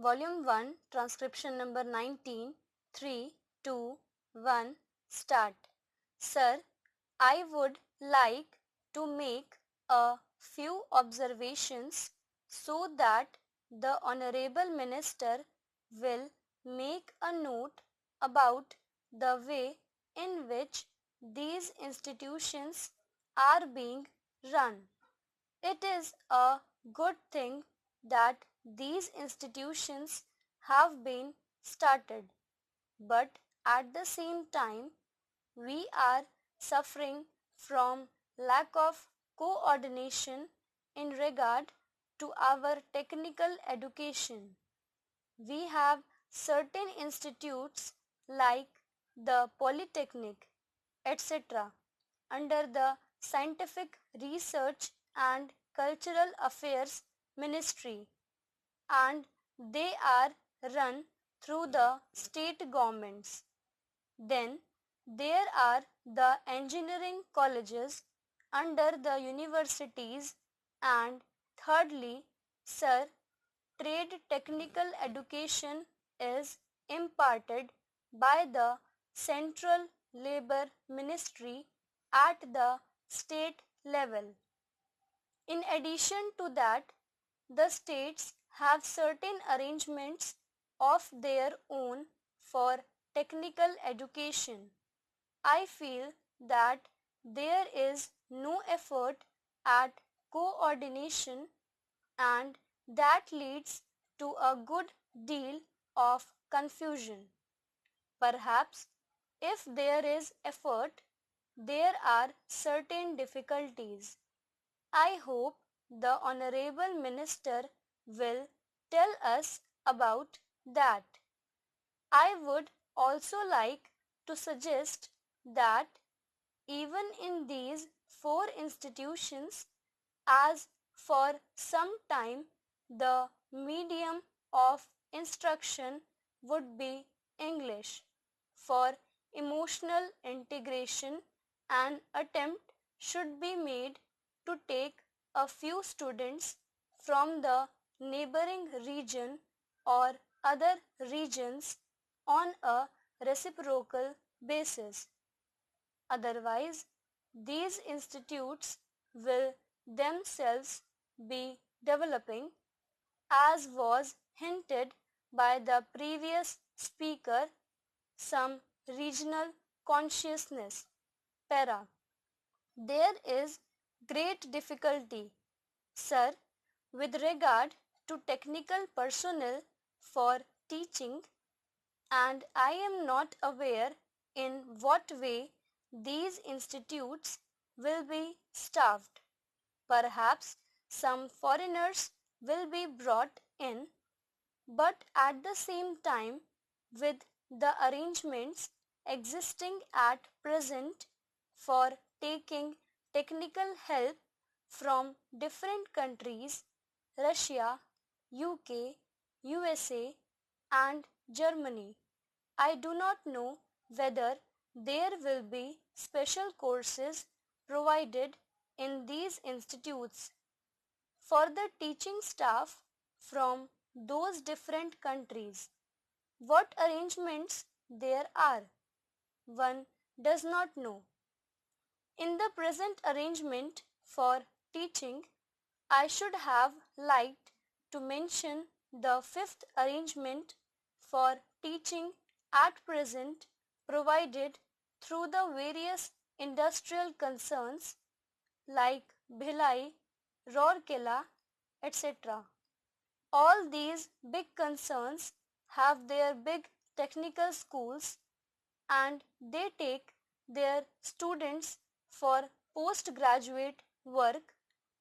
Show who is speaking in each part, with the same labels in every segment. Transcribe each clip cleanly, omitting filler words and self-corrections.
Speaker 1: Volume 1, transcription number 19, 3, 2, 1, start. Sir, I would like to make a few observations so that the Honorable Minister will make a note about the way in which these institutions are being run. It is a good thing that these institutions have been started, but at the same time, we are suffering from lack of coordination in regard to our technical education. We have certain institutes like the Polytechnic, etc., under the Scientific Research and Cultural Affairs Ministry, and they are run through the state governments. Then there are the engineering colleges under the universities, and thirdly, sir, trade technical education is imparted by the Central Labor Ministry at the state level. In addition to that, the states have certain arrangements of their own for technical education. I feel that there is no effort at coordination, and that leads to a good deal of confusion. Perhaps if there is effort, there are certain difficulties. I hope the Honorable Minister will tell us about that. I would also like to suggest that even in these four institutions, as for some time the medium of instruction would be English, for emotional integration an attempt should be made to take a few students from the neighboring region or other regions on a reciprocal basis. Otherwise, these institutes will themselves be developing, as was hinted by the previous speaker, some regional consciousness. Para. There is great difficulty, sir, with regard to technical personnel for teaching, and I am not aware in what way these institutes will be staffed. Perhaps some foreigners will be brought in, but at the same time, with the arrangements existing at present for taking technical help from different countries, Russia, UK, USA, and Germany, I do not know whether there will be special courses provided in these institutes for the teaching staff from those different countries. What arrangements there are, one does not know. In the present arrangement for teaching, I should have liked to mention the fifth arrangement for teaching at present provided through the various industrial concerns like Bhilai, Rourkela, etc. All these big concerns have their big technical schools, and they take their students for postgraduate work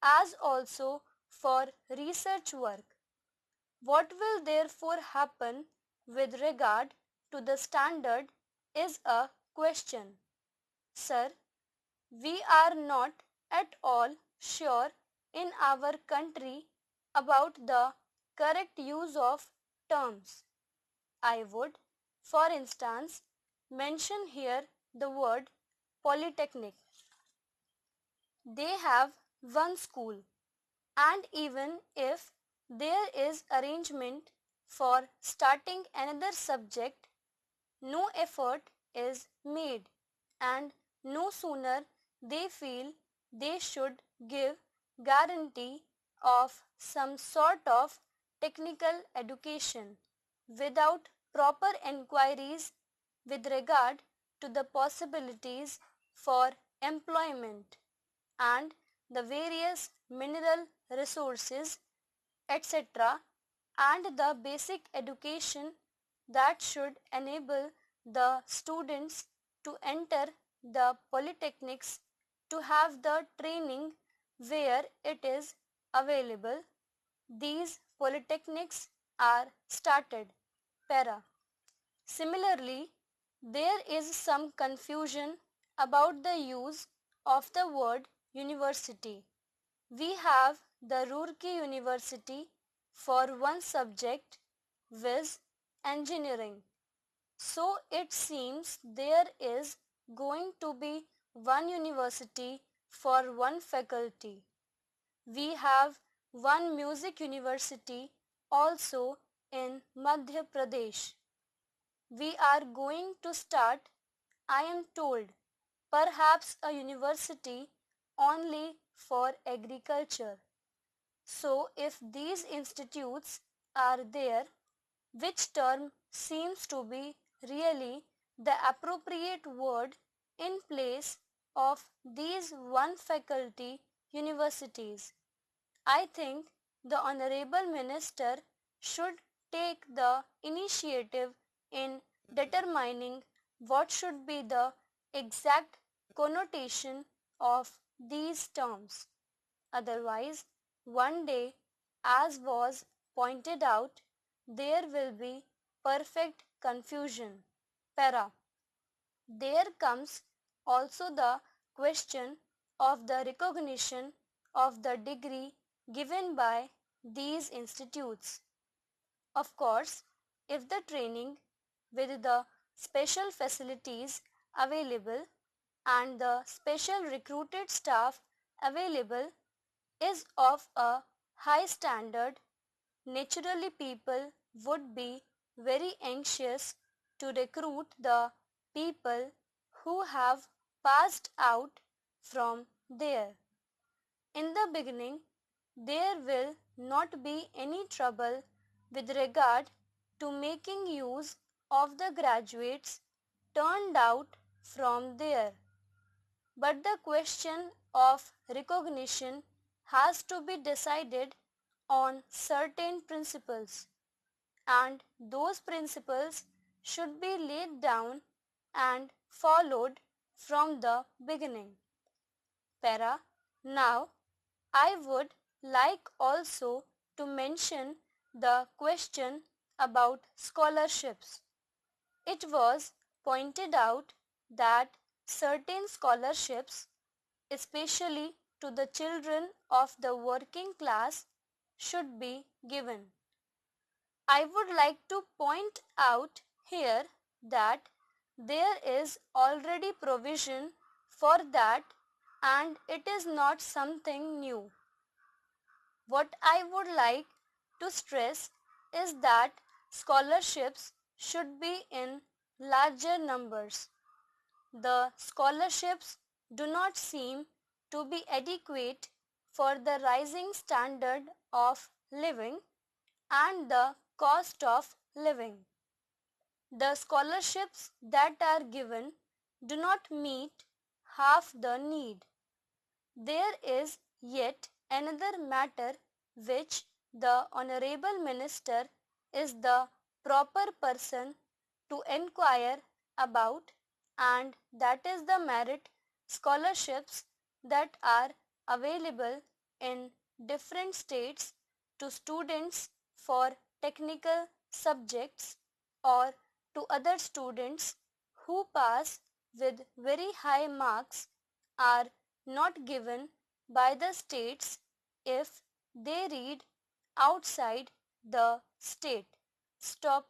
Speaker 1: as also for research work. What will therefore happen with regard to the standard is a question. Sir, we are not at all sure in our country about the correct use of terms. I would, for instance, mention here the word polytechnic. They have one school, and even if there is arrangement for starting another subject, no effort is made, and no sooner they feel they should give guarantee of some sort of technical education without proper enquiries with regard to the possibilities for employment and the various mineral resources, etc., and the basic education that should enable the students to enter the polytechnics, to have the training where it is available. These polytechnics are started. Para. Similarly, there is some confusion about the use of the word university. We have the Roorkee University for one subject, viz. Engineering. So it seems there is going to be one university for one faculty. We have one music university also in Madhya Pradesh. We are going to start, I am told, perhaps a university only for agriculture. So if these institutes are there, which term seems to be really the appropriate word in place of these one faculty universities? I think the Honorable Minister should take the initiative in determining what should be the exact connotation of these terms. Otherwise, one day, as was pointed out, there will be perfect confusion. Para. There comes also the question of the recognition of the degree given by these institutes. Of course, if the training with the special facilities available and the special recruited staff available is of a high standard, naturally people would be very anxious to recruit the people who have passed out from there. In the beginning, there will not be any trouble with regard to making use of the graduates turned out from there. But the question of recognition has to be decided on certain principles, and those principles should be laid down and followed from the beginning. Para. Now, I would like also to mention the question about scholarships. It was pointed out that certain scholarships, especially to the children of the working class, should be given. I would like to point out here that there is already provision for that, and it is not something new. What I would like to stress is that scholarships should be in larger numbers. The scholarships do not seem to be adequate for the rising standard of living and the cost of living. The scholarships that are given do not meet half the need. There is yet another matter which the Honorable Minister is the proper person to enquire about, and that is the merit scholarships that are available in different states to students for technical subjects or to other students who pass with very high marks are not given by the states if they read outside the state. Stop